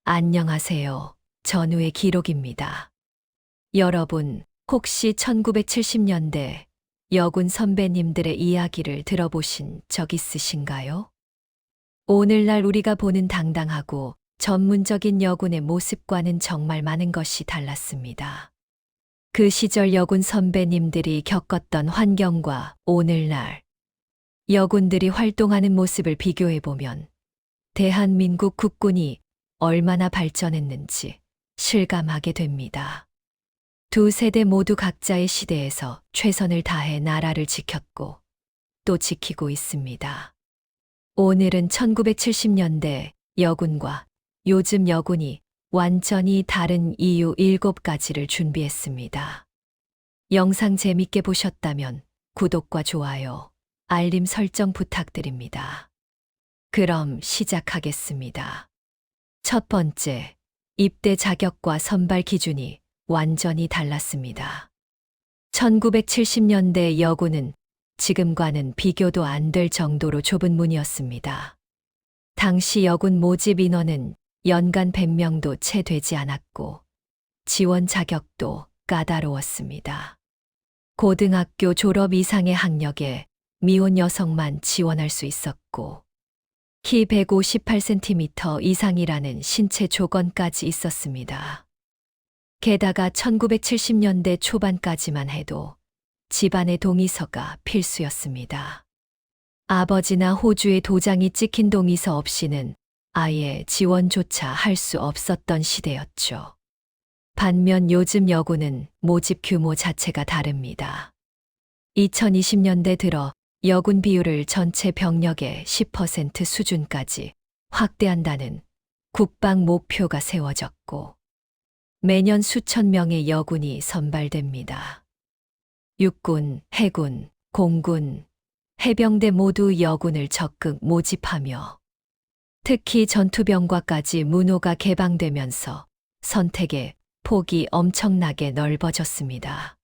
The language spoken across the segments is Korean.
안녕하세요. 전우의 기록입니다. 여러분, 혹시 1970년대 여군 선배님들의 이야기를 들어보신 적 있으신가요? 오늘날 우리가 보는 당당하고 전문적인 여군의 모습과는 정말 많은 것이 달랐습니다. 그 시절 여군 선배님들이 겪었던 환경과 오늘날 여군들이 활동하는 모습을 비교해보면 대한민국 국군이 얼마나 발전했는지 실감하게 됩니다. 두 세대 모두 각자의 시대에서 최선을 다해 나라를 지켰고 또 지키고 있습니다. 오늘은 1970년대 여군과 요즘 여군이 완전히 다른 이유 7가지를 준비했습니다. 영상 재밌게 보셨다면 구독과 좋아요, 알림 설정 부탁드립니다. 그럼 시작하겠습니다. 첫 번째, 입대 자격과 선발 기준이 완전히 달랐습니다. 1970년대 여군은 지금과는 비교도 안 될 정도로 좁은 문이었습니다. 당시 여군 모집 인원은 연간 100명도 채 되지 않았고 지원 자격도 까다로웠습니다. 고등학교 졸업 이상의 학력에 미혼 여성만 지원할 수 있었고 키 158cm 이상이라는 신체 조건까지 있었습니다. 게다가 1970년대 초반까지만 해도 집안의 동의서가 필수였습니다. 아버지나 호주의 도장이 찍힌 동의서 없이는 아예 지원조차 할 수 없었던 시대였죠. 반면 요즘 여군은 모집 규모 자체가 다릅니다. 2020년대 들어 여군 비율을 전체 병력의 10% 수준까지 확대한다는 국방 목표가 세워졌고 매년 수천 명의 여군이 선발됩니다. 육군, 해군, 공군, 해병대 모두 여군을 적극 모집하며 특히 전투병과까지 문호가 개방되면서 선택의 폭이 엄청나게 넓어졌습니다.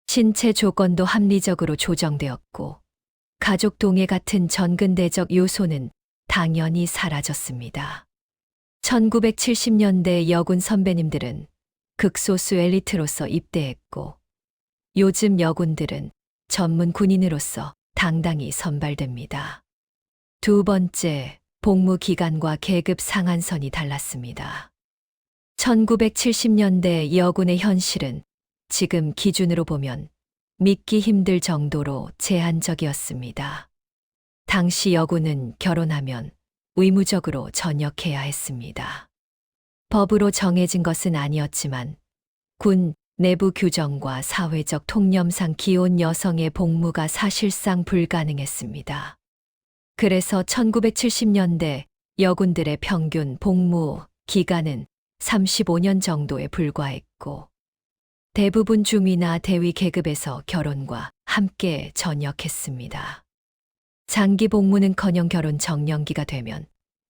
신체 조건도 합리적으로 조정되었고 가족 동해 같은 전근대적 요소는 당연히 사라졌습니다. 1970년대 여군 선배님들은 극소수 엘리트로서 입대했고 요즘 여군들은 전문 군인으로서 당당히 선발됩니다. 두 번째, 복무 기간과 계급 상한선이 달랐습니다. 1970년대 여군의 현실은 지금 기준으로 보면 믿기 힘들 정도로 제한적이었습니다. 당시 여군은 결혼하면 의무적으로 전역해야 했습니다. 법으로 정해진 것은 아니었지만 군 내부 규정과 사회적 통념상 기혼 여성의 복무가 사실상 불가능했습니다. 그래서 1970년대 여군들의 평균 복무 기간은 35년 정도에 불과했고 대부분 중위나 대위 계급에서 결혼과 함께 전역했습니다. 장기 복무는커녕 결혼 정년기가 되면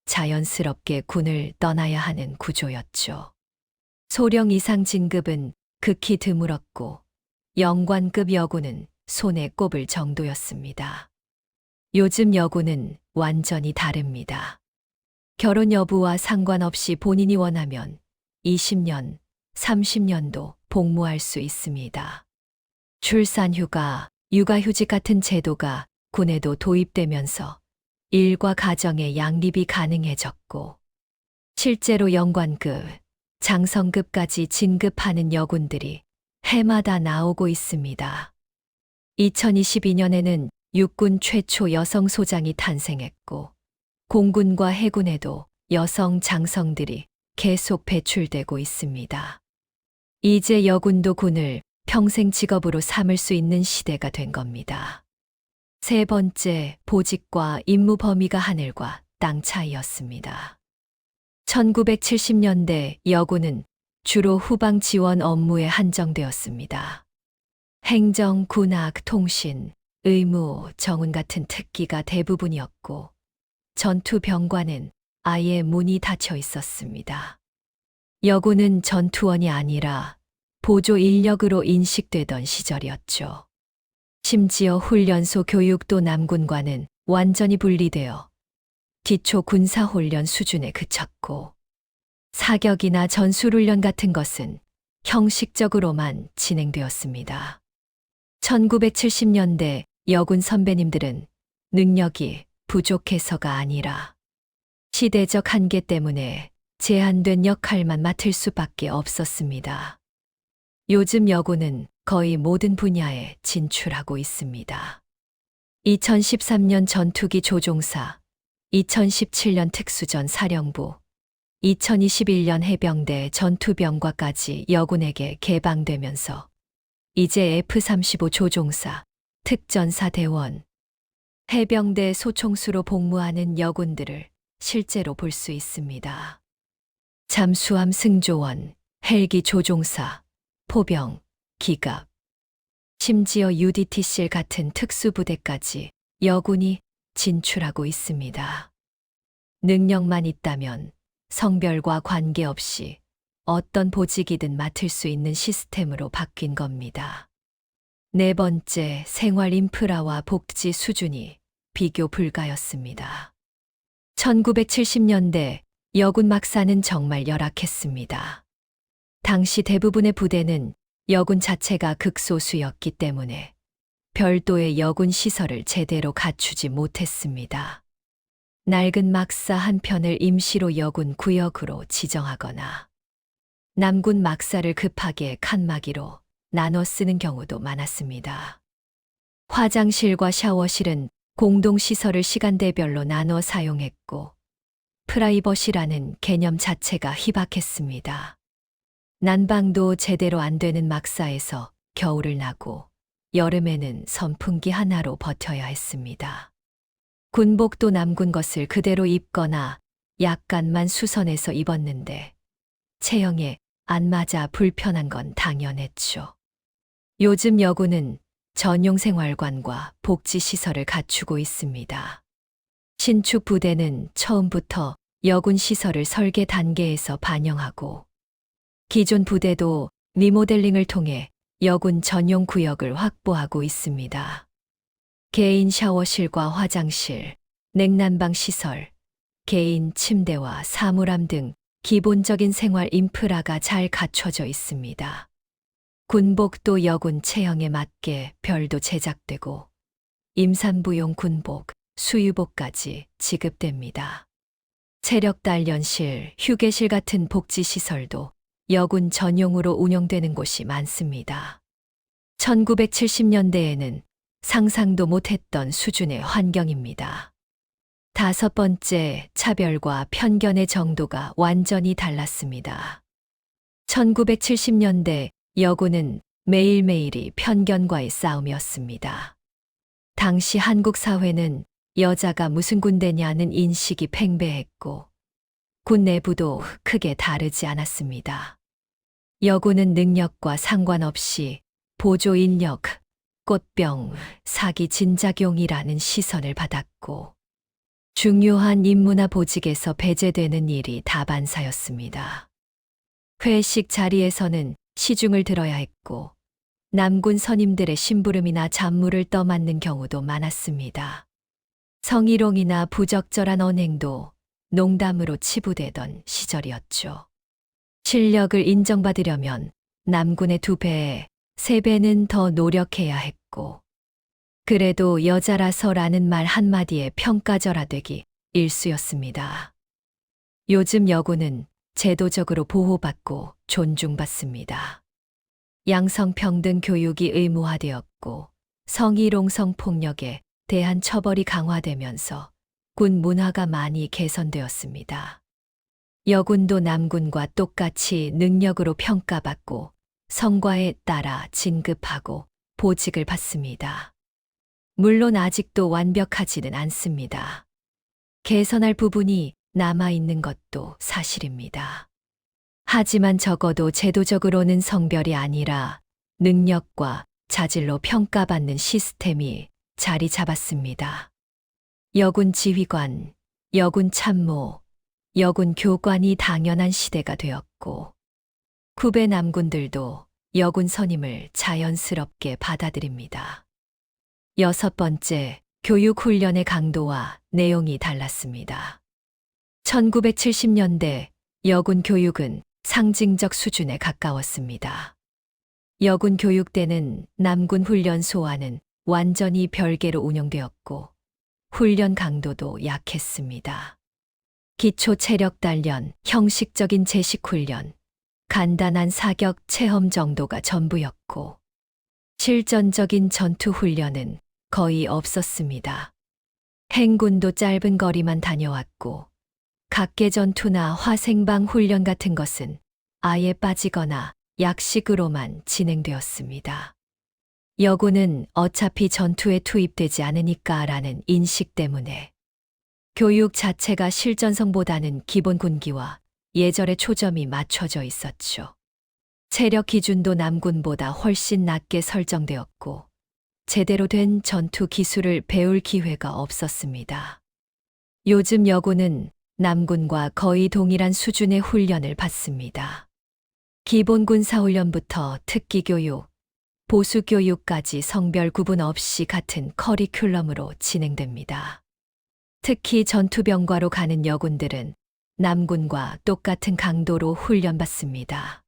자연스럽게 군을 떠나야 하는 구조였죠. 소령 이상 진급은 극히 드물었고 영관급 여군은 손에 꼽을 정도였습니다. 요즘 여군은 완전히 다릅니다. 결혼 여부와 상관없이 본인이 원하면 20년, 30년도 복무할 수 있습니다. 출산휴가, 육아휴직 같은 제도가 군에도 도입되면서 일과 가정의 양립이 가능해졌고 실제로 영관급, 장성급까지 진급하는 여군들이 해마다 나오고 있습니다. 2022년에는 육군 최초 여성 소장이 탄생했고 공군과 해군에도 여성 장성들이 계속 배출되고 있습니다. 이제 여군도 군을 평생 직업으로 삼을 수 있는 시대가 된 겁니다. 세 번째, 보직과 임무 범위가 하늘과 땅 차이였습니다. 1970년대 여군은 주로 후방 지원 업무에 한정되었습니다. 행정, 군악, 통신, 의무, 정훈 같은 특기가 대부분이었고 전투병과는 아예 문이 닫혀 있었습니다. 여군은 전투원이 아니라 보조 인력으로 인식되던 시절이었죠. 심지어 훈련소 교육도 남군과는 완전히 분리되어 기초 군사훈련 수준에 그쳤고 사격이나 전술훈련 같은 것은 형식적으로만 진행되었습니다. 1970년대 여군 선배님들은 능력이 부족해서가 아니라 시대적 한계 때문에 제한된 역할만 맡을 수밖에 없었습니다. 요즘 여군은 거의 모든 분야에 진출하고 있습니다. 2013년 전투기 조종사, 2017년 특수전 사령부, 2021년 해병대 전투병과까지 여군에게 개방되면서 이제 F-35 조종사, 특전사 대원, 해병대 소총수로 복무하는 여군들을 실제로 볼 수 있습니다. 잠수함 승조원, 헬기 조종사, 포병, 기갑, 심지어 UDT실 같은 특수부대까지 여군이 진출하고 있습니다. 능력만 있다면 성별과 관계없이 어떤 보직이든 맡을 수 있는 시스템으로 바뀐 겁니다. 네 번째, 생활 인프라와 복지 수준이 비교 불가였습니다. 1970년대 여군 막사는 정말 열악했습니다. 당시 대부분의 부대는 여군 자체가 극소수였기 때문에 별도의 여군 시설을 제대로 갖추지 못했습니다. 낡은 막사 한 편을 임시로 여군 구역으로 지정하거나 남군 막사를 급하게 칸막이로 나눠 쓰는 경우도 많았습니다. 화장실과 샤워실은 공동시설을 시간대별로 나눠 사용했고 프라이버시라는 개념 자체가 희박했습니다. 난방도 제대로 안 되는 막사에서 겨울을 나고 여름에는 선풍기 하나로 버텨야 했습니다. 군복도 남군 것을 그대로 입거나 약간만 수선해서 입었는데 체형에 안 맞아 불편한 건 당연했죠. 요즘 여군은 전용 생활관과 복지시설을 갖추고 있습니다. 신축 부대는 처음부터 여군 시설을 설계 단계에서 반영하고 기존 부대도 리모델링을 통해 여군 전용 구역을 확보하고 있습니다. 개인 샤워실과 화장실, 냉난방 시설, 개인 침대와 사물함 등 기본적인 생활 인프라가 잘 갖춰져 있습니다. 군복도 여군 체형에 맞게 별도 제작되고 임산부용 군복, 수유복까지 지급됩니다. 체력단련실, 휴게실 같은 복지시설도 여군 전용으로 운영되는 곳이 많습니다. 1970년대에는 상상도 못했던 수준의 환경입니다. 다섯 번째, 차별과 편견의 정도가 완전히 달랐습니다. 1970년대 여군은 매일매일이 편견과의 싸움이었습니다. 당시 한국 사회는 여자가 무슨 군대냐는 인식이 팽배했고 군 내부도 크게 다르지 않았습니다. 여군은 능력과 상관없이 보조 인력, 꽃병, 사기 진작용이라는 시선을 받았고 중요한 임무나 보직에서 배제되는 일이 다반사였습니다. 회식 자리에서는 시중을 들어야 했고 남군 선임들의 심부름이나 잡무를 떠맡는 경우도 많았습니다. 성희롱이나 부적절한 언행도 농담으로 치부되던 시절이었죠. 실력을 인정받으려면 남군의 2배, 3배는 더 노력해야 했고 그래도 여자라서라는 말 한마디에 평가절하되기 일쑤였습니다. 요즘 여군은 제도적으로 보호받고 존중받습니다. 양성평등 교육이 의무화되었고 성희롱 성폭력에 대한 처벌이 강화되면서 군 문화가 많이 개선되었습니다. 여군도 남군과 똑같이 능력으로 평가받고 성과에 따라 진급하고 보직을 받습니다. 물론 아직도 완벽하지는 않습니다. 개선할 부분이 남아있는 것도 사실입니다. 하지만 적어도 제도적으로는 성별이 아니라 능력과 자질로 평가받는 시스템이 자리 잡았습니다. 여군 지휘관, 여군 참모, 여군 교관이 당연한 시대가 되었고 후배 남군들도 여군 선임을 자연스럽게 받아들입니다. 여섯 번째, 교육 훈련의 강도와 내용이 달랐습니다. 1970년대 여군 교육은 상징적 수준에 가까웠습니다. 여군 교육대는 남군 훈련소와는 완전히 별개로 운영되었고 훈련 강도도 약했습니다. 기초 체력 단련, 형식적인 제식 훈련, 간단한 사격 체험 정도가 전부였고 실전적인 전투 훈련은 거의 없었습니다. 행군도 짧은 거리만 다녀왔고 각계 전투나 화생방 훈련 같은 것은 아예 빠지거나 약식으로만 진행되었습니다. 여군은 어차피 전투에 투입되지 않으니까라는 인식 때문에 교육 자체가 실전성보다는 기본 군기와 예절에 초점이 맞춰져 있었죠. 체력 기준도 남군보다 훨씬 낮게 설정되었고 제대로 된 전투 기술을 배울 기회가 없었습니다. 요즘 여군은 남군과 거의 동일한 수준의 훈련을 받습니다. 기본 군사훈련부터 특기교육, 보수교육까지 성별 구분 없이 같은 커리큘럼으로 진행됩니다. 특히 전투병과로 가는 여군들은 남군과 똑같은 강도로 훈련받습니다.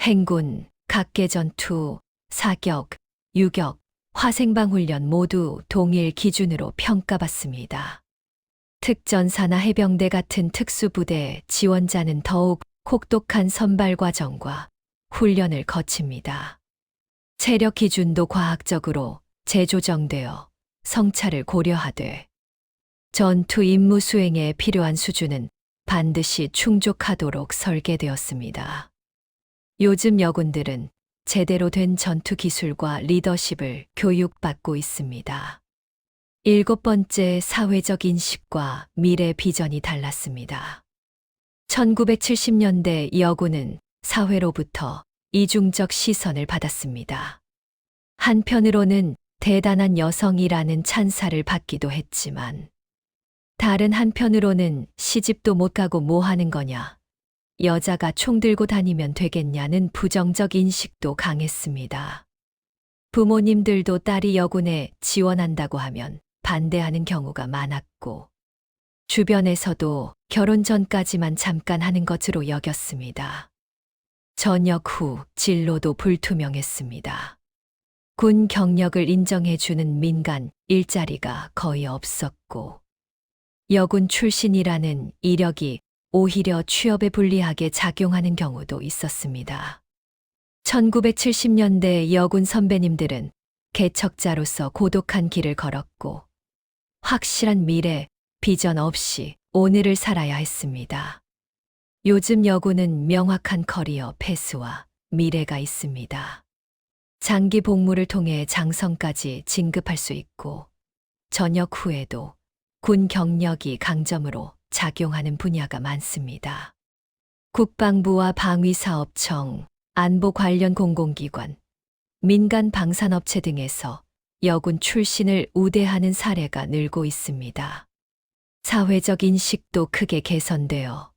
행군, 각계전투, 사격, 유격, 화생방 훈련 모두 동일 기준으로 평가받습니다. 특전사나 해병대 같은 특수부대 지원자는 더욱 혹독한 선발 과정과 훈련을 거칩니다. 체력 기준도 과학적으로 재조정되어 성차를 고려하되 전투 임무 수행에 필요한 수준은 반드시 충족하도록 설계되었습니다. 요즘 여군들은 제대로 된 전투 기술과 리더십을 교육받고 있습니다. 7번째, 사회적 인식과 미래 비전이 달랐습니다. 1970년대 여군은 사회로부터 이중적 시선을 받았습니다. 한편으로는 대단한 여성이라는 찬사를 받기도 했지만 다른 한편으로는 시집도 못 가고 뭐 하는 거냐, 여자가 총 들고 다니면 되겠냐는 부정적 인식도 강했습니다. 부모님들도 딸이 여군에 지원한다고 하면 반대하는 경우가 많았고 주변에서도 결혼 전까지만 잠깐 하는 것으로 여겼습니다. 전역 후 진로도 불투명했습니다. 군 경력을 인정해주는 민간 일자리가 거의 없었고 여군 출신이라는 이력이 오히려 취업에 불리하게 작용하는 경우도 있었습니다. 1970년대 여군 선배님들은 개척자로서 고독한 길을 걸었고 확실한 미래, 비전 없이 오늘을 살아야 했습니다. 요즘 여군은 명확한 커리어 패스와 미래가 있습니다. 장기 복무를 통해 장성까지 진급할 수 있고 전역 후에도 군 경력이 강점으로 작용하는 분야가 많습니다. 국방부와 방위사업청, 안보 관련 공공기관, 민간 방산업체 등에서 여군 출신을 우대하는 사례가 늘고 있습니다. 사회적 인식도 크게 개선되어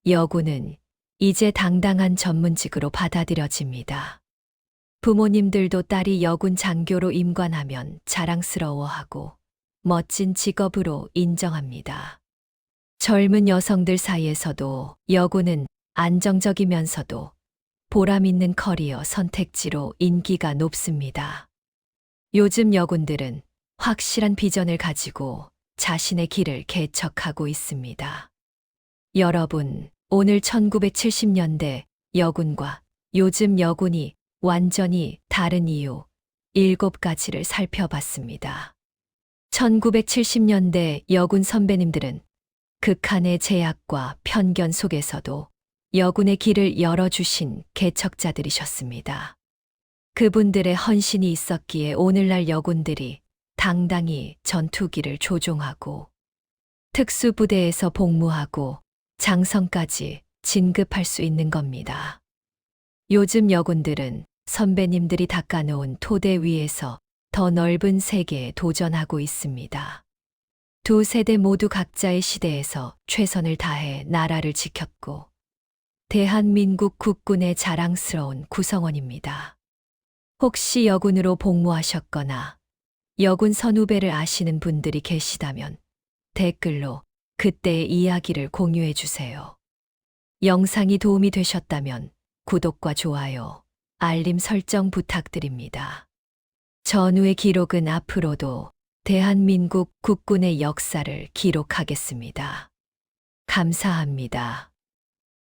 여군은 이제 당당한 전문직으로 받아들여집니다. 부모님들도 딸이 여군 장교로 임관하면 자랑스러워하고 멋진 직업으로 인정합니다. 젊은 여성들 사이에서도 여군은 안정적이면서도 보람 있는 커리어 선택지로 인기가 높습니다. 요즘 여군들은 확실한 비전을 가지고 자신의 길을 개척하고 있습니다. 여러분, 오늘 1970년대 여군과 요즘 여군이 완전히 다른 이유 7가지를 살펴봤습니다. 1970년대 여군 선배님들은 극한의 제약과 편견 속에서도 여군의 길을 열어주신 개척자들이셨습니다. 그분들의 헌신이 있었기에 오늘날 여군들이 당당히 전투기를 조종하고 특수부대에서 복무하고 장성까지 진급할 수 있는 겁니다. 요즘 여군들은 선배님들이 닦아놓은 토대 위에서 더 넓은 세계에 도전하고 있습니다. 두 세대 모두 각자의 시대에서 최선을 다해 나라를 지켰고 대한민국 국군의 자랑스러운 구성원입니다. 혹시 여군으로 복무하셨거나 여군 선후배를 아시는 분들이 계시다면 댓글로 그때의 이야기를 공유해 주세요. 영상이 도움이 되셨다면 구독과 좋아요, 알림 설정 부탁드립니다. 전우의 기록은 앞으로도 대한민국 국군의 역사를 기록하겠습니다. 감사합니다.